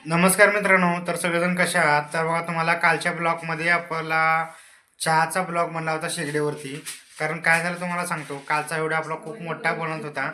नमस्कार मित्रांनो. तर सगळेजण कसे आहात? तर बघा, तुम्हाला कालच्या ब्लॉगमध्ये आपला चहाचा ब्लॉग म्हणला होता शेगडीवरती. कारण काय झालं तुम्हाला सांगतो, कालचा व्हिडिओ आपला खूप मोठा बनत होता,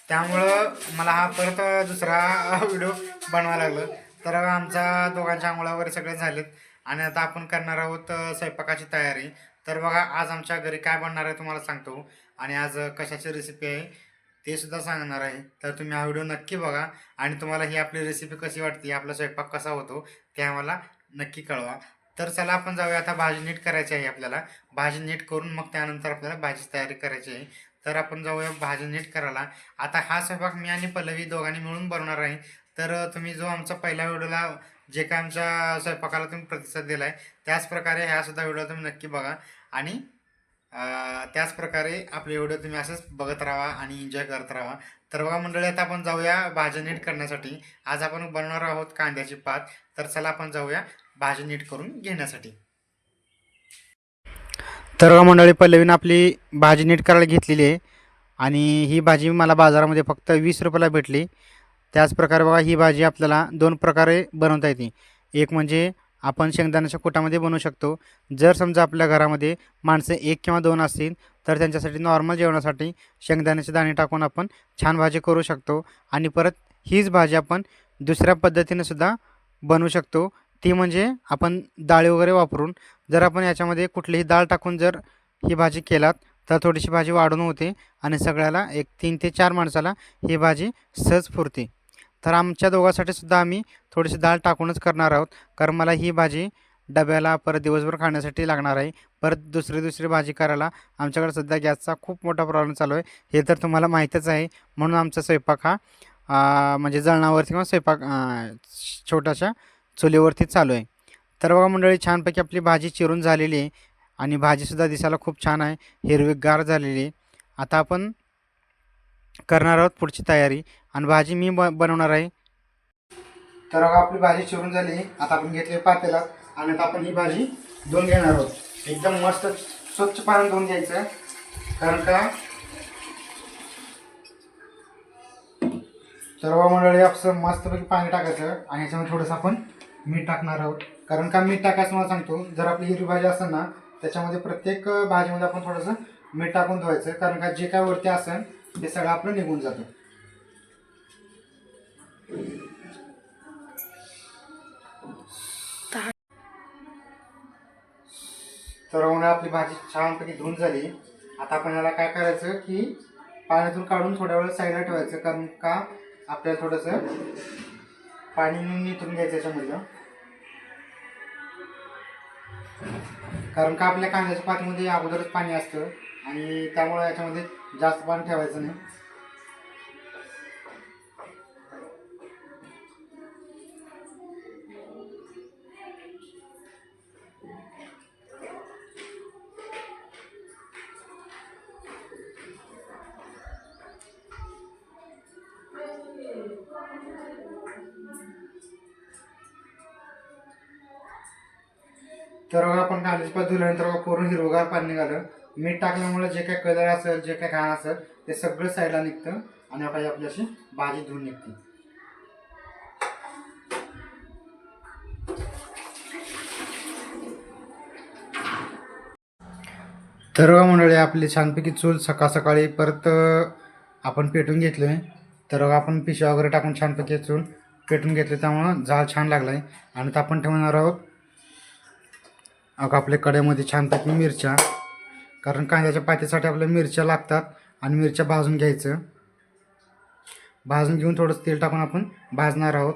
त्यामुळं मला हा परत दुसरा व्हिडिओ बनवायला लागला. तर आमच्या दोघांच्या आंघोळा वगैरे सगळे झालेत आणि आता आपण करणार आहोत स्वयंपाकाची तयारी. तर बघा, आज आमच्या घरी काय बनणार आहे तुम्हाला सांगतो आणि आज कशाची रेसिपी आहे ते सुद्धा सांगणार आहे. तर तुम्ही हा व्हिडिओ नक्की बघा आणि तुम्हाला ही आपली रेसिपी कशी वाटते, आपला स्वयंपाक कसा होतो ते आम्हाला नक्की कळवा. तर चला आपण जाऊया. आता भाजी नीट करायची आहे आपल्याला. भाजी नीट करून मग त्यानंतर आपल्याला भाजी तयारी करायची आहे. तर आपण जाऊया भाजी नीट करायला. आता हा स्वयंपाक मी आणि पल्लवी दोघांनी मिळून बनवणार आहे. तर तुम्ही जो आमचा पहिल्या व्हिडिओला जे काय आमच्या स्वयंपाकाला तुम्ही प्रतिसाद दिला आहे, त्याच प्रकारे ह्या सुद्धा व्हिडिओ तुम्ही नक्की बघा आणि त्याच प्रकारे आपले व्हिडिओ तुम्ही असंच बघत राहा आणि एन्जॉय करत राहा. तर बघा मंडळी, आता आपण जाऊया भाजी नीट करण्यासाठी. आज आपण बनवणार आहोत कांद्याची पात. तर चला आपण जाऊया भाजी नीट करून घेण्यासाठी. तर बघा मंडळी, पल्लवीनं आपली भाजी नीट करायला घेतलेली आहे आणि ही भाजी मला बाजारामध्ये फक्त 20 रुपयाला भेटली. त्याचप्रकारे बघा, ही भाजी आपल्याला दोन प्रकारे बनवता येते. एक म्हणजे आपण शेंगदाण्याच्या कुटामध्ये बनवू शकतो. जर समजा आपल्या घरामध्ये माणसं एक किंवा दोन असतील तर त्यांच्यासाठी नॉर्मल जेवणासाठी शेंगदाण्याचे दाणे टाकून आपण छान भाजी करू शकतो. आणि परत हीच भाजी आपण दुसऱ्या पद्धतीने सुद्धा बनवू शकतो. ती म्हणजे आपण डाळ वगैरे वापरून, जर आपण याच्यामध्ये कुठलीही डाळ टाकून जर ही भाजी केलात तर थोडीशी भाजी वाढून होते आणि सगळ्याला एक 3 ते 4 माणसाला ही भाजी सहज पुरते. तर आमच्या दोघांसाठी सुद्धा आम्ही थोडीशी डाळ टाकूनच करणार आहोत, कारण मला ही भाजी डब्याला परत दिवसभर खाण्यासाठी लागणार आहे. परत दुसरी भाजी करायला आमच्याकडे सध्या गॅसचा खूप मोठा प्रॉब्लेम चालू आहे, हे तर तुम्हाला माहीतच आहे. म्हणून आमचा स्वयंपाक हा म्हणजे जळणावरती किंवा स्वयंपाक छोट्याशा चुलीवरती चालू आहे. तर बघा मंडळी, छानपैकी आपली भाजी चिरून झालेली आहे आणि भाजीसुद्धा दिसायला खूप छान आहे, हिरवीगार झालेली आहे. आता आपण करणार आहोत पुढची तयारी आणि भाजी मी बनवणार आहे. तर बघा, आपली भाजी चिरून झाली. आता आपण घेतली पातेला आणि आता आपण ही भाजी धुवून घेणार आहोत. एकदम मस्त स्वच्छ पाण्याने धुवून घ्यायचं. कारण का, तर बघा मंडळी, असं मस्तपैकी पाणी टाकायचं आणि ह्याच्यामध्ये थोडंसं आपण मीठ टाकणार आहोत. कारण का मीठ टाकायचं मला सांगतो, जर आपली हिरवी भाजी असेल ना त्याच्यामध्ये प्रत्येक भाजीमध्ये आपण थोडंसं मीठ टाकून धुवायचं. कारण का जे काय वरती असेल ते सगळं आपलं निघून जातं. तर म्हणून आपली भाजी छानपैकी धुवून झाली. आता आपण याला काय करायचं की पाण्यातून काढून थोड्या वेळ साईडला ठेवायचं. कारण का आपल्याला थोडंसं पाणी निथळून घ्यायचं याच्यामधलं. कारण का आपल्या कांद्याच्या पातीमध्ये अगोदरच पाणी असतं आणि त्यामुळे याच्यामध्ये जास्त पाणी ठेवायचं नाही. तर आपण कांद्याची पात धुल्यानंतर पूर्ण हिरवगार पाणी निघालं. मीठ टाकल्यामुळे जे काय कलर असेल, जे काय घाण असेल ते सगळं साईडला निघतं आणि आपली अशी भाजी धुवून निघते. तर मंडळी, आपली छानपैकी चूल सकाळ सकाळी परत आपण पेटून घेतलं आहे. तर आपण पिशव्या वगैरे टाकून छानपैकी चूल पेटून घेतले, त्यामुळं जाळ छान लागला आहे. आणि आता आपण ठेवणार आहोत आपल्या कढईमध्ये छानपैकी मिरच्या. कारण कांद्याच्या पातीसाठी आपल्याला मिरच्या लागतात आणि मिरच्या भाजून घ्यायचं. भाजून घेऊन थोडंसं तेल टाकून आपण भाजणार आहोत.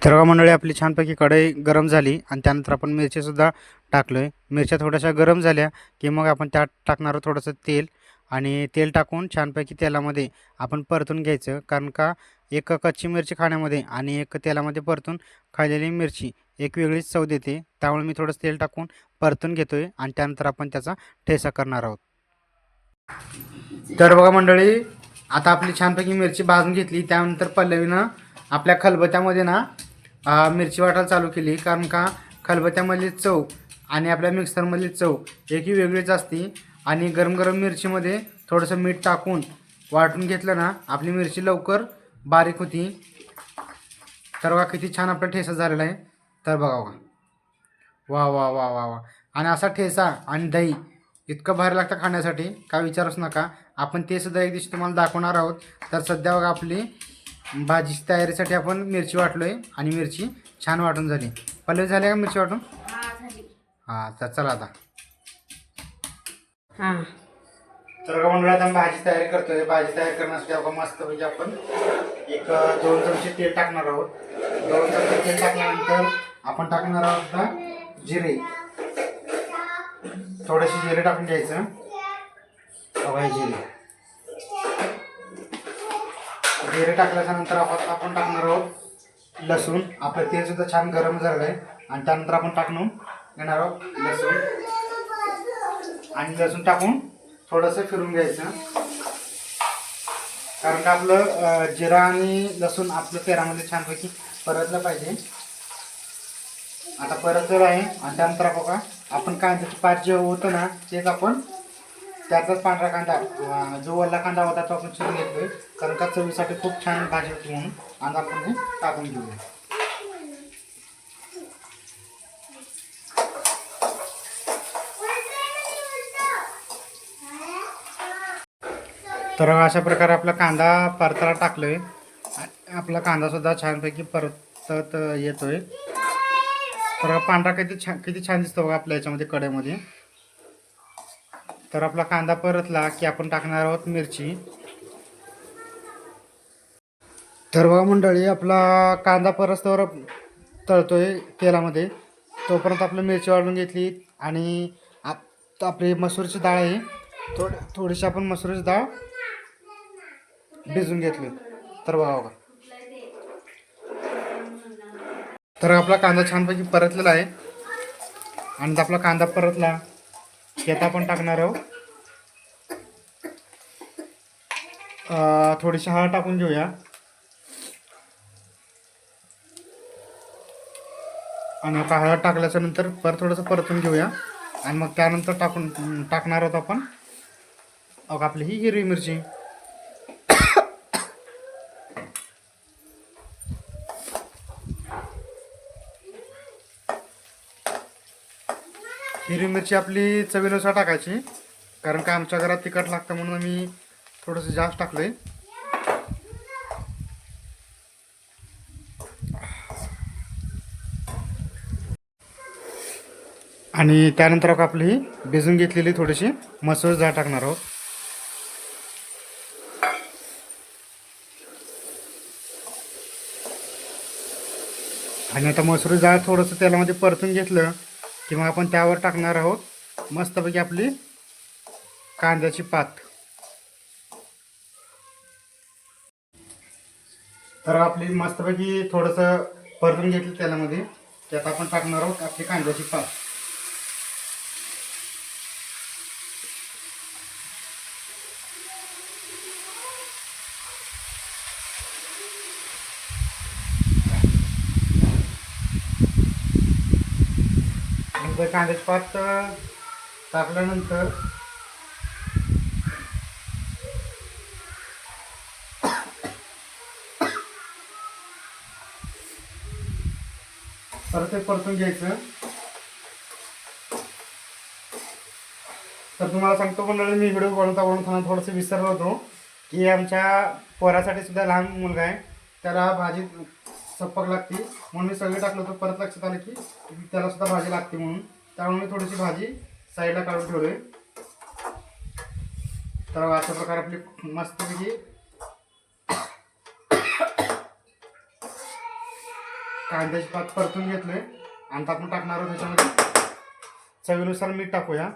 तर मंडळी, आपली छानपैकी कढई गरम झाली आणि त्यानंतर आपण मिरचीसुद्धा टाकलो आहे. मिरच्या थोड्याशा गरम झाल्या की मग आपण त्यात टाकणार आहोत थोडंसं तेल. आणि तेल टाकून छानपैकी तेलामध्ये आपण परतून घ्यायचं. कारण का एक कच्ची मिरची खाण्यामध्ये आणि एक तेलामध्ये परतून खाल्लेली मिरची एक वेगळीच चव देते. त्यामुळे मी थोडंसं तेल टाकून परतून घेतो आहे आणि त्यानंतर आपण त्याचा ठेचा करणार आहोत. तर बघा मंडळी, आता आपली छानपैकी मिरची भाजून घेतली. त्यानंतर पल्लवीनं आपल्या खलबत्त्यामध्ये ना मिरची वाटायला चालू केली. कारण का खलबत्त्यामधली चव आणि आपल्या मिक्सरमधली चव एकही वेगळीच असते. आणि गरम गरम मिरचीमध्ये थोडंसं मीठ टाकून वाटून घेतलं ना, आपली मिरची लवकर बारीक होती. तर बघा किती छान आपला ठेचा झालेला आहे. तर बघा बघा, वा वा वा वा वा. आणि असा ठेचा आणि दही इतकं भारी लागतं खाण्यासाठी, काय विचारूच नका. आपण ते सुद्धा एक दिवशी तुम्हाला दाखवणार आहोत. तर सध्या बघा आपली भाजीची तयारीसाठी आपण मिरची वाटलो आहे आणि मिरची छान वाटून झाली. पल्लवी झाली का मिरची वाटून? हां, तर चला आता. हां तर बघा मंडळी, आता भाजी तयारी करतोय. भाजी तयार करण्यासाठी बघा मस्तपैकी आपण एक 2 चमचे तेल टाकणार आहोत. 2 चमचे तेल टाकल्यानंतर आपण टाकणार आहोत आता जिरे. थोडेसे जिरे टाकून घ्यायचं. बघा हे जिरे जिरे टाकल्याच्या नंतर आपण टाकणार आहोत लसूण. आपलं तेल सुद्धा छान गरम झालं आहे आणि त्यानंतर आपण टाकून घेणार आहोत लसूण. आणि लसूण टाकून थोडंसं फिरून घ्यायचं, कारण का आपलं जिरा आणि लसूण आपलं तेलामध्ये छानपैकी परतलं पाहिजे. आता परतलेलं आहे आणि त्यानंतर बघा आपण कांद्याची पात जे होतं ना, तेच आपण त्यातच पांढरा कांदा जो वल्ला कांदा होता तो आपण चिरून घेतोय, कारण का चवीसाठी खूप छान भाजी होती म्हणून. आणि आपण हे टाकून घेऊया. तर अशा प्रकारे आपला कांदा परताला टाकलोय. आपला कांदा सुद्धा छानपैकी परतत येतोय. तर पांढरा किती छान दिसतो बघा आपल्या याच्यामध्ये कढईमध्ये. तर आपला कांदा परतला की आपण टाकणार आहोत मिरची. तर बघा मंडळी, आपला कांदा परस्तवर तळतोय तेलामध्ये, तोपर्यंत आपलं मिरची वाढून घेतली. आणि आपली मसूरची डाळ आहे, थोडीशी आपण मसूरची डाळ भिजून घेतली. तर बघा बघा, तर आपला कांदा छानपैकी परतलेला आहे. आणि आपला कांदा परतला की आता आपण टाकणार आहोत थोडीशी हळद टाकून घेऊया. आणि आता हळद टाकल्याच्या नंतर परत थोडंसं परतून घेऊया. आणि मग त्यानंतर टाकणार आहोत आपण आपली ही हिरवी मिरची. हिरवी मिरची आपली चवीनुसार टाकायची, कारण का आमच्या घरात तिखट लागतं म्हणून आम्ही थोडंसं जास्त टाकलंय. आणि त्यानंतर आपली ही भिजून घेतलेली थोडीशी मसूर डाळ टाकणार आहोत. आणि आता मसूर डाळ थोडंसं तेलामध्ये परतून घेतलं की मग आपण त्यावर टाकणार आहोत मस्तपैकी आपली कांद्याची पात. तर आपली मस्तपैकी थोडंसं परतून घेतलं तेलामध्ये, त्यात आपण टाकणार आहोत आपली कांद्याची पात. कांद्याची पात टाकल्यानंतर परत ते परतून घ्यायचं. तर तुम्हाला सांगतो मंडळी, मी व्हिडिओ बनवताना थोडंसं विसरलो होतो की आमच्या पोरासाठी सुद्धा लहान मुलगा आहे, त्याला भाजी सपक लागते म्हणून मी सगळं टाकलं होतं. परत लक्षात आलं की त्याला सुद्धा भाजी लागते म्हणून, त्यामुळे मी थोडीशी भाजी साईडला काढून ठेवली. तर अशा प्रकारे आपली मस्तपैकी कांद्याची पात परतून घेतले. आणि आपण टाकणार आहोत त्याच्यामध्ये चवीनुसार मीठ टाकूया.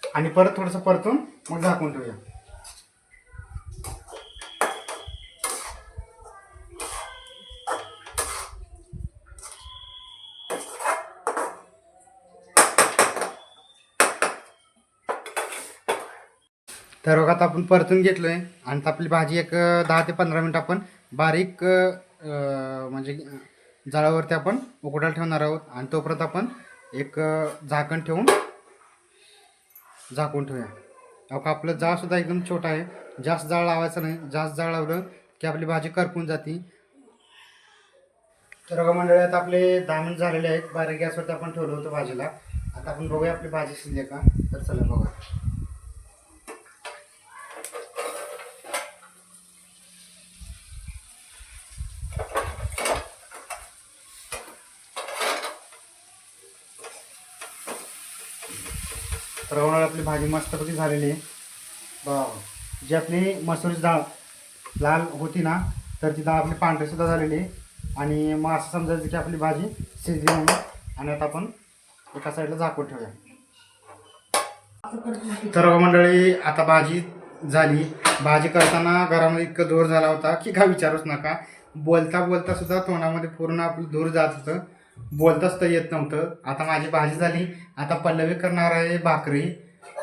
आणि परत थोडंसं परतून मग झाकून ठेवूया. तर बघा आता आपण परतून घेतलो आहे. आणि आपली भाजी एक 10 ते 15 मिनिट आपण बारीक म्हणजे जाळावरती आपण उकडायला ठेवणार आहोत. आणि तोपर्यंत आपण एक झाकण ठेवून झाकून ठेवूया. अहो आपलं जाळसुद्धा एकदम छोटा आहे, जास्त जाळ लावायचं नाही. जास्त जाळ लावलं की आपली भाजी करपून जाते. तर बघा मंडळी आता आपले 10 मिनिट झालेले आहेत. बारीक गॅसवरती आपण ठेवलं होतं भाजीला. आता आपण बघूया आपली भाजी शिजली का. तर चला बघा. तर आपली भाजी मस्तपैकी झालेली आहे. बघा जी आपली मसूरची डाळ लाल होती ना, तर ती डाळ आपली पांढरीसुद्धा झालेली आहे. आणि मग असं समजायचं की आपली भाजी शिजली म्हणून. आणि आता आपण एका साईडला झाकून ठेवूया. तर मंडळी आता भाजी झाली. भाजी करताना घरामध्ये इतकं धूर झाला होता की काय विचारूच नका. बोलता बोलता सुद्धा तोंडामध्ये पूर्ण आपलं धूर जात होतं. बोलताच तर येत नव्हतं. आता माझी भाजी झाली. आता पल्लवी करणार आहे भाकरी.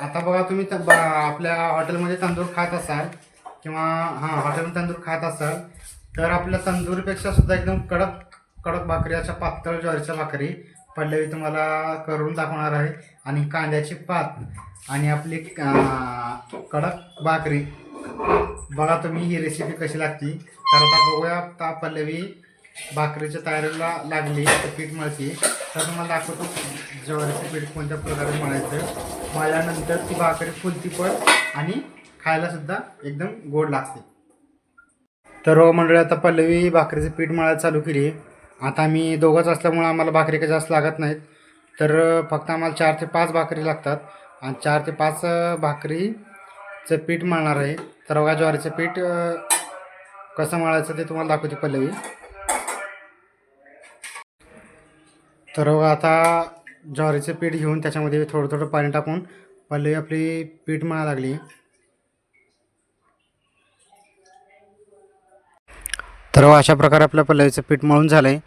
आता बघा तुम्ही आपल्या हॉटेलमध्ये तंदूर खात असाल किंवा हॉटेलमध्ये तंदूर खात असाल तर आपल्या तंदुरीपेक्षा सुद्धा एकदम कडक कडक भाकरी, अशा पातळ ज्वारीच्या भाकरी पल्लवी तुम्हाला करून दाखवणार आहे. आणि कांद्याची पात आणि आपली कडक भाकरी बघा तुम्ही ही रेसिपी कशी लागती. तर आता बघूया. आता पल्लवी भाकरीच्या तयारीला लागली, पीठ मळती. तर तुम्हाला दाखवतो ज्वारीचं पीठ कोणत्या प्रकारे मळायचं. मळल्यानंतर ती भाकरी फुलती पण आणि खायलासुद्धा एकदम गोड लागते. तर मंडळी आता पल्लवी भाकरीचं पीठ मळायला चालू केली. आता आम्ही दोघंच असल्यामुळं आम्हाला भाकरी काही जास्त लागत नाहीत. तर फक्त आम्हाला 4 ते 5 भाकरी लागतात. आणि 4 ते 5 भाकरीचं पीठ मळणार आहे. तर बघा ज्वारीचं पीठ कसं मळायचं ते तुम्हाला दाखवते पल्लवी. तर आता ज्वारीचं पीठ घेऊन त्याच्यामध्ये थोडं थोडं पाणी टाकून पल्लवी आपली पीठ मळायला लागली. तर अशा प्रकारे आपल्या पल्लवीचं पीठ मळून झालं आहे.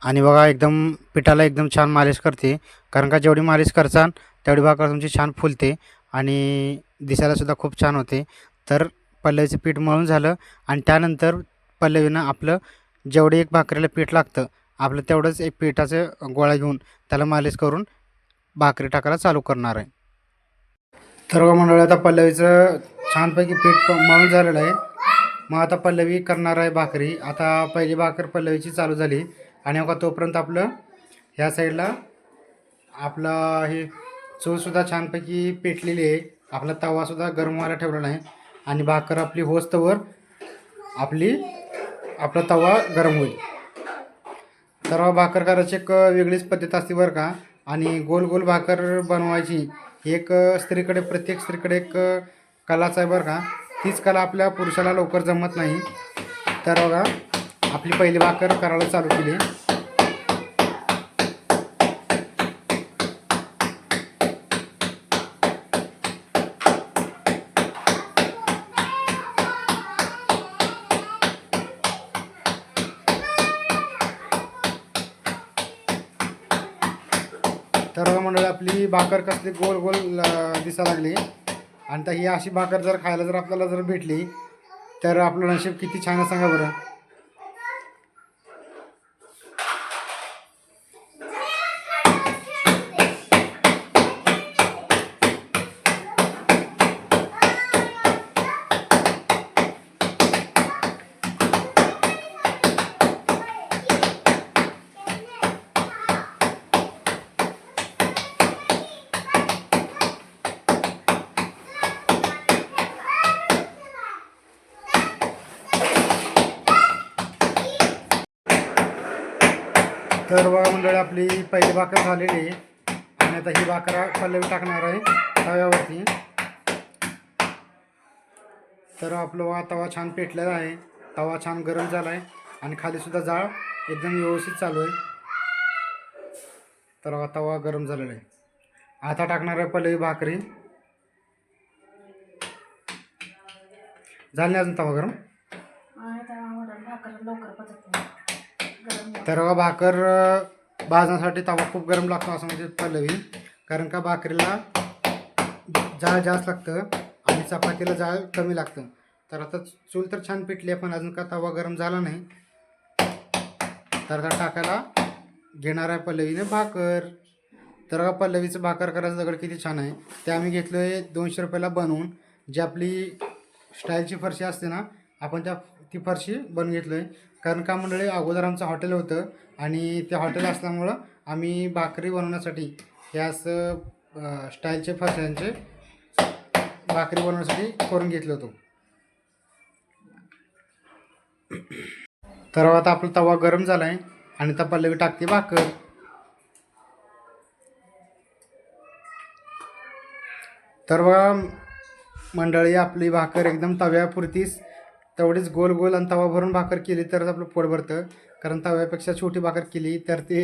आणि बघा एकदम पिठाला एकदम छान मालिश करते. कारण का जेवढी मालिश करचाल तेवढी भाकर तुमची छान फुलते आणि दिसायलासुद्धा खूप छान होते. तर पल्लवीचं पीठ मळून झालं आणि त्यानंतर पल्लवीनं आपलं जेवढे एक भाकरीला पीठ लागतं आपलं तेवढंच एक पिठाचं गोळा घेऊन त्याला मालिश करून भाकरी टाकायला चालू करणार आहे. तर मंडळी आता पल्लवीचं छानपैकी पीठ मळून झालेलं आहे. मग आता पल्लवी करणार आहे भाकरी. आता पहिली भाकर पल्लवीची चालू झाली. आणि बघा तोपर्यंत आपलं ह्या साईडला आपलं हे चूलसुद्धा छानपैकी पेटलेली आहे. आपला तवासुद्धा गरम व्हायला ठेवलेला आहे. आणि भाकर आपली होस्तवर आपला तवा गरम होईल. तर भाकर करायची एक वेगळीच पद्धत असते बरं का. आणि गोल गोल भाकर बनवायची एक प्रत्येक स्त्रीकडे एक कलाच आहे बरं का. तीच कला आपल्या पुरुषाला लवकर जमत नाही. तर बघा आपली पहिली भाकर करायला चालू केली. तर मंडळी आपली भाकर कसली गोल गोल दिसायला लागली. आणि तर ही अशी भाकर जर खायला जर आपल्याला जर भेटली तर आपलं नशीब किती छान आहे सांगा बरं. तर बघा मंडळी आपली पहिली भाकर झालेली आहे. आणि आता ही भाकर पल्लवी टाकणार आहे तव्यावरती. तर आपलं तवा छान पेटलेला आहे. तवा छान गरम झाला आहे आणि खालीसुद्धा जाळ एकदम व्यवस्थित चालू आहे. तर तवा गरम झालेला आहे. आता टाकणार आहे पल्लवी भाकरी. झाली अजून तवा गरम. तर भाकर भाजण्यासाठी तवा खूप गरम लागतो असं म्हणजे पल्लवी. कारण का भाकरीला जाळ जास्त लागतं आणि चपातीला जाळ कमी लागतं. तर आता चूल तर छान पेटली आहे पण अजून का तवा गरम झाला नाही. तर आता टाकायला घेणार आहे पल्लवीने भाकर. तर बघा पल्लवीचं भाकर करायचं दगड किती छान आहे. ते आम्ही घेतलो आहे 200 रुपयाला बनवून. जी आपली स्टाईलची फरशी असते ना, आपण ती फरशी बनवून घेतलो आहे. कारण का मंडळी, अगोदर आमचं हॉटेल होतं आणि ते हॉटेल असल्यामुळं आम्ही भाकरी बनवण्यासाठी हे असं स्टाईलचे फरशांचे भाकरी बनवण्यासाठी करून घेतलं होतं. तर आता आपला तवा गरम झाला आहे आणि आता पल्लवी टाकते भाकर. तर बघा मंडळी, आपली भाकर एकदम तव्यापुरतीच तेवढीच गोल गोल आणि तवा भरून भाकर केली तरच आपलं पोट भरतं. कारण तव्यापेक्षा छोटी भाकर केली तर ते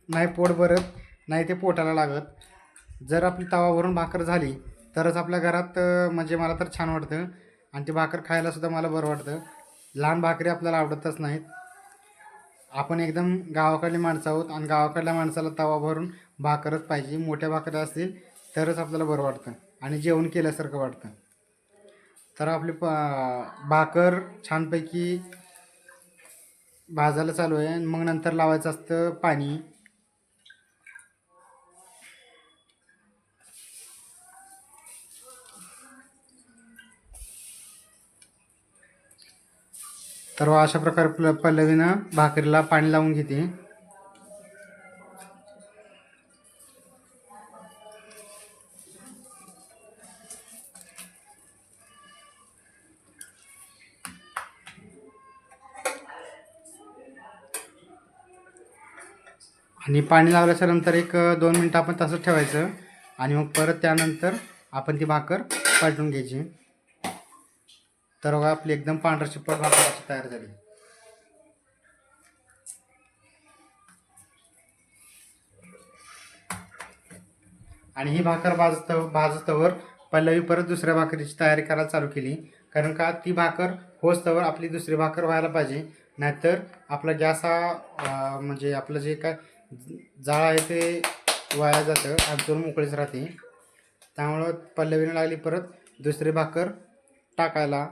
नाही पोट भरत, नाही ते पोटाला लागत. जर आपली तवा भरून भाकर झाली तरच आपल्या घरात म्हणजे मला तर छान वाटतं आणि ती भाकर खायलासुद्धा मला बरं वाटतं. लहान भाकरी आपल्याला आवडतच नाहीत. आपण एकदम गावाकडली माणसं आहोत आणि गावाकडल्या माणसाला तवा भरून भाकरच पाहिजे. मोठ्या भाकऱ्या असतील तरच आपल्याला बरं वाटतं आणि जेवण केल्यासारखं वाटतं. तर आपली भाकर छानपैकी भाजायला चालू आहे आणि मग नंतर लावायचं असतं पाणी. तर अशा प्रकारे पल्लवीनं भाकरीला पाणी लावून घेते. आणि पाणी लावल्याच्या नंतर एक 2 मिनटं आपण तसंच ठेवायचं आणि मग परत त्यानंतर आपण ती भाकर पालटून घ्यायची. तर बघा आपली एकदम पांढरा चिप्पट भाकर अशी तयार झाली. आणि ही भाकर भाजतवर पल्लवी परत दुसऱ्या भाकरीची तयारी करायला चालू केली. कारण का ती भाकर होस्तवर आपली दुसरी भाकर व्हायला पाहिजे. नाहीतर आपला गॅस हा म्हणजे आपलं जे काय जाळ आहे ते वाया जातं आणि चूल मोकळीच राहते. त्यामुळं पल्लवीने लागली परत दुसरी भाकर टाकायला.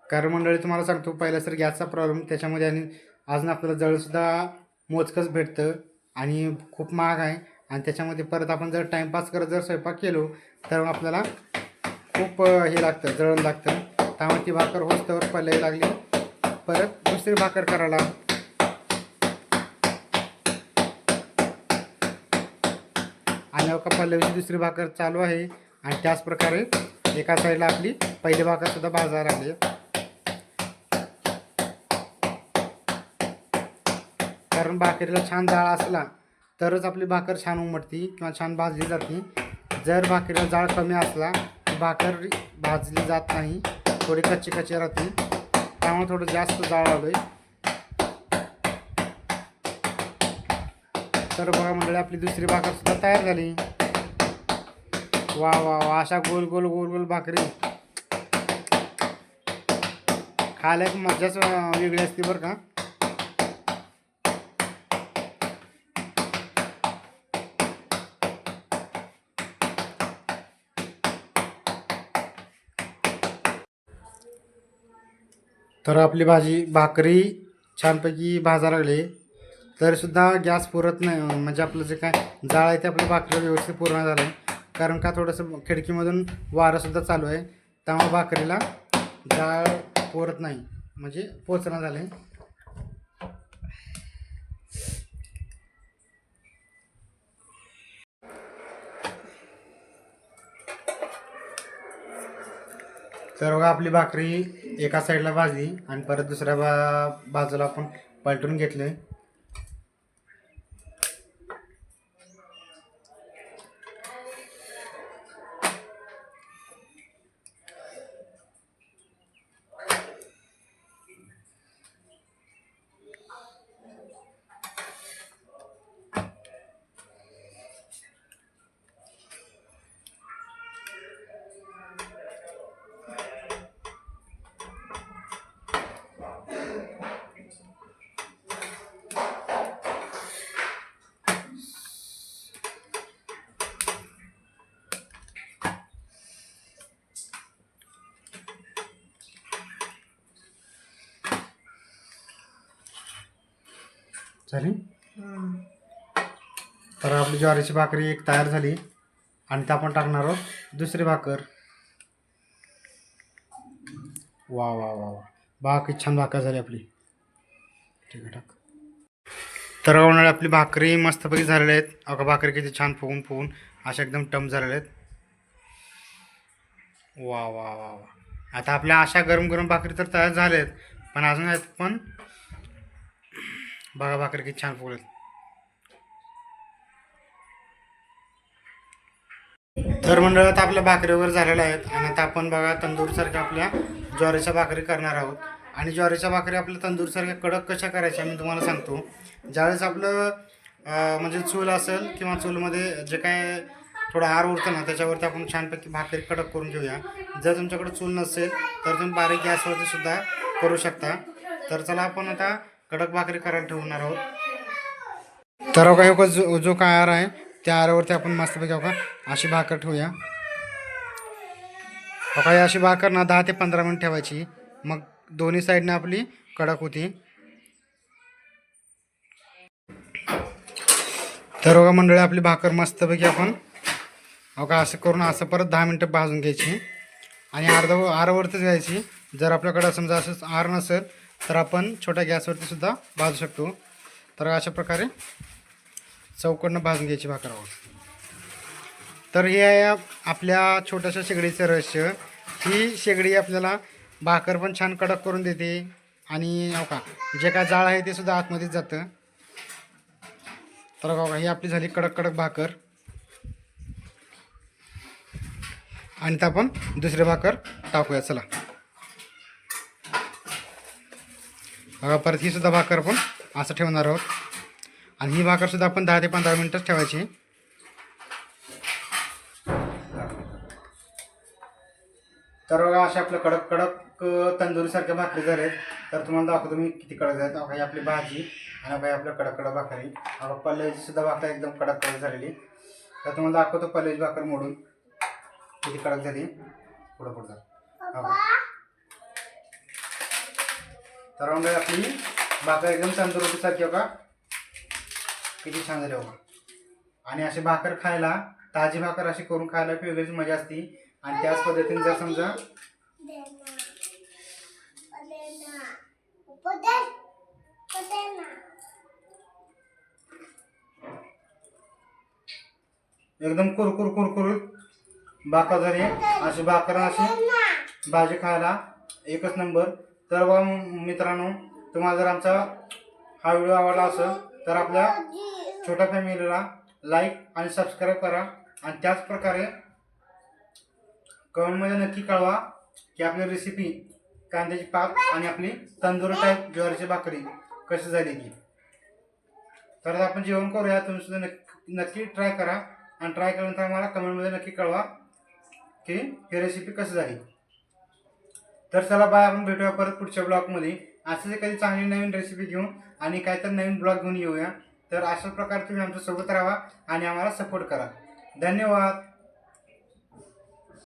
कारण मंडळी तुम्हाला सांगतो, पहिला तर गॅसचा प्रॉब्लेम, त्याच्यामध्ये आणि अजून आपल्याला जळसुद्धा मोजकंच भेटतं आणि खूप महाग आहे. आणि त्याच्यामध्ये परत आपण जर टाईमपास करत जर स्वयंपाक केलो तर आपल्याला खूप हे लागतं, जळण लागतं. त्यामुळे ती भाकर होस्तवर पल्लवी लागली परत दुसरी भाकर करायला. आणि का पल्लवीची दुसरी भाकर चालू आहे आणि त्याचप्रकारे एका साईडला आपली पहिली भाकरसुद्धा भाजायला लागली. कारण भाकरीला छान जाळ असला तरच आपली भाकर छान उमटती किंवा छान भाजली जाते. जर भाकरीला जाळ कमी असला तर भाकर भाजली जात नाही, थोडी कच्ची कच्ची राहते. त्यामुळे थोडं जास्त जाळ आलो आहे. तर बघा मंडळी, आपली दुसरी भाकरसुद्धा तयार झाली. वा वा वा, अशा गोल गोल गोल गोल भाकरी खायला एक मजाच वेगळी असते बरं का. तर आपली भाकरी छानपैकी भाजायला लागली तरीसुद्धा गॅस पुरत नाही. म्हणजे आपलं जे काय जाळ आहे ते आपल्या भाकरीला व्यवस्थित पूर्ण झालं आहे. कारण का थोडंसं खिडकीमधून वारंसुद्धा चालू आहे, त्यामुळे भाकरीला जाळ पुरत नाही, म्हणजे पोचणं झालं आहे. तर बघा आपली भाकरी एका साईडला भाजली आणि परत दुसऱ्या बाजूला आपण पलटून घेतले. झाली. तर आपली ज्वारीची भाकरी एक तयार झाली आणि त्या आपण टाकणार आहोत दुसरी भाकर. वा वा वा वा, बाकी छान भाकर झाली आपली. ठीक आहे, टाक. तर उन्हाळ्यात आपली भाकरी मस्तपैकी झालेल्या आहेत. अगं भाकरी किती छान फुगून फुगून अशा एकदम टम झालेल्या आहेत. वा वा वा वा. आता आपल्या अशा गरम गरम भाकरी तर तयार झाल्या आहेत, पण अजून आहेत. पण बघा भाकरी किती छान फुगलेत. तर मंडळात आपल्या भाकरी वगैरे झालेल्या आहेत आणि आता आपण बघा तंदूरसारख्या आपल्या ज्वारीच्या भाकरी करणार आहोत. आणि ज्वारीच्या भाकरी आपल्या तंदूरसारख्या कडक कशा करायच्या मी तुम्हाला सांगतो. ज्यावेळेस आपलं म्हणजे चूल असेल किंवा चूलमध्ये जे काय थोडं आर उरतं ना त्याच्यावरती आपण छानपैकी भाकरी कडक करून घेऊया. जर तुमच्याकडे चूल नसेल तर तुम्ही बारीक गॅसवरती सुद्धा करू शकता. तर चला आपण आता कडक भाकरी करायला ठेवणार आहोत. तर बघा जो काय आर आहे त्या आरावरती आपण मस्तपैकी बघा अशी भाकर ठेवूया. बघा अशी भाकर ना 10 ते 15 मिनिट ठेवायची. मग दोन्ही साईडने आपली कडक होती. तर बघा मंडळी आपली भाकर मस्तपैकी आपण बघा असं करून असं परत 10 मिनटं भाजून घ्यायची आणि आरावरतीच घ्यायची. जर आपल्याकडं समजा असं आर नसेल तर आपण छोट्या गॅसवरती सुद्धा भाजू शकतो. तर अशा प्रकारे चौकडनं भाजून घ्यायची भाकर. तर हे आहे आपल्या छोट्याशा शेगडीचं रहस्य. ही शेगडी आपल्याला भाकर पण छान कडक करून देते आणि हो का जे काय जाळ आहे ते सुद्धा आतमध्येच जातं. तर बघा ही आपली झाली कडक कडक भाकर. आणि आता आपण दुसरी भाकर टाकूया. चला बघा परत ही सुद्धा भाकर आपण असं ठेवणार आहोत. आणि ही भाकर सुद्धा आपण 10 ते 15 मिनिटच ठेवायची. तर बघा अशा आपल्या कडक कडक तंदुरीसारख्या भाकरी झाल्यात. तर तुम्हाला दाखवतो मी किती कडक आहेत. बघा ही आपली भाजी आणि बघा आपल्या कडक कडक भाकरी. बघा पल्ल्याची सुद्धा भाकर एकदम कडक कडक झालेली. तर तुम्हाला दाखवतो पल्ल्याची भाकर मोडून किती कडक झाली. पुढं पुढं तर म्हणजे आपली भाकर एकदम तंदुरुस्तीसारखी बघा किती छान झाली बघा. आणि अशी भाकर खायला ताजी भाकर अशी करून खायला वेगळीच मजा असते. आणि त्याच पद्धतीने जर समजा एकदम कुरकुर कुरकुरीत भाकर झाली. अशी भाकर अशी भाजी खायला एकच नंबर. तर बघा मित्रांनो तुम्हाला जर आमचा हा व्हिडिओ आवडला असेल तर आपल्या छोट्या फॅमिलीला लाईक आणि सबस्क्राईब करा. आणि त्याच प्रकारे कमेंटमध्ये नक्की कळवा की आपली रेसिपी कांद्याची पात आणि आपली तंदुरी टाईप ज्वारीची भाकरी कशी झाली ती. तर आपण जेवण करूया. तुम्ही सुद्धा नक्की ट्राय करा. आणि ट्राय केल्यानंतर आम्हाला कमेंटमध्ये नक्की कळवा की ही रेसिपी कशी झाली. तर चला बाय. आपण भेटूया परत पुढच्या ब्लॉगमध्ये. असेच कधी चांगली नवीन रेसिपी घेऊन आणि काहीतरी नवीन ब्लॉग घेऊन येऊया. तर अशा प्रकारे तुम्ही आमच्या सोबत राहा आणि आम्हाला सपोर्ट करा. धन्यवाद.